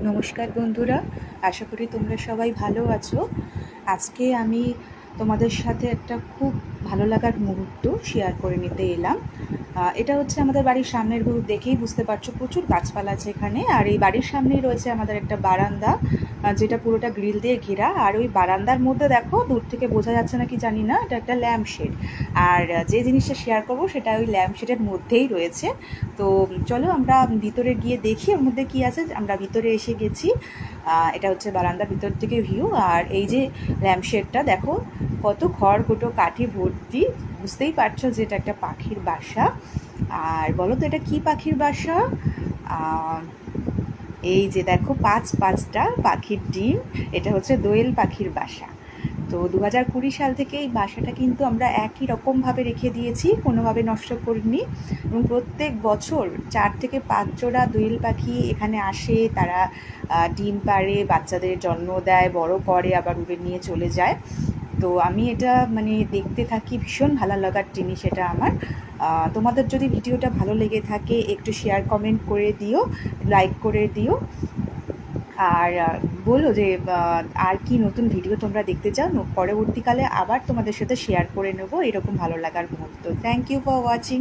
নমস্কার বন্ধুরা, আশা করি তোমরা সবাই ভালো আছো। আজকে আমি তোমাদের সাথে একটা খুব ভালো লাগার মুহূর্ত শেয়ার করে নিতে এলাম। এটা হচ্ছে আমাদের বাড়ির সামনের ভিউ, দেখেই বুঝতে পারছো প্রচুর গাছপালা আছে এখানে। আর এই বাড়ির সামনেই রয়েছে আমাদের একটা বারান্দা, যেটা পুরোটা গ্রিল দিয়ে ঘেরা। আর ওই বারান্দার মধ্যে দেখো, দূর থেকে বোঝা যাচ্ছে নাকি জানি না, এটা একটা ল্যাম্প শেড। আর যে জিনিসটা শেয়ার করবো সেটা ওই ল্যাম্প শেডের মধ্যেই রয়েছে। তো চলো আমরা ভিতরে গিয়ে দেখি ওর মধ্যে কী আছে। আমরা ভিতরে এসে গেছি। এটা হচ্ছে বারান্দার ভিতর থেকে ভিউ। আর এই যে ল্যাম্পশেডটা দেখো, কত খড়কুটো কাঠি ভর্তি। বুঝতেই পারছো যে এটা একটা পাখির বাসা। আর বলো তো এটা কি পাখির বাসা? এই যে দেখো, পাঁচটা পাখির ডিম। এটা হচ্ছে দোয়েল পাখির বাসা। তো 2020 সাল থেকে এই বাসাটা কিন্তু আমরা একই রকমভাবে রেখে দিয়েছি, কোনোভাবে নষ্ট করিনি। এবং প্রত্যেক বছর 4 থেকে 5 জোড়া দোয়েল পাখি এখানে আসে। তারা ডিম পাড়ে, বাচ্চাদের জন্ম দেয়, বড় করে, আবার উড়ে নিয়ে চলে যায়। তো আমি এটা দেখতে থাকি, ভীষণ ভালো লাগার জিনিস এটা আমার। তোমাদের যদি ভিডিওটা ভালো লেগে থাকে একটু শেয়ার কমেন্ট করে দিও, লাইক করে দিও। আর বলো যে আর কি নতুন ভিডিও তোমরা দেখতে চাও। পরবর্তীকালে আবার তোমাদের সাথে শেয়ার করে নেবো এরকম ভালো লাগার মুহূর্ত। Thank you for watching.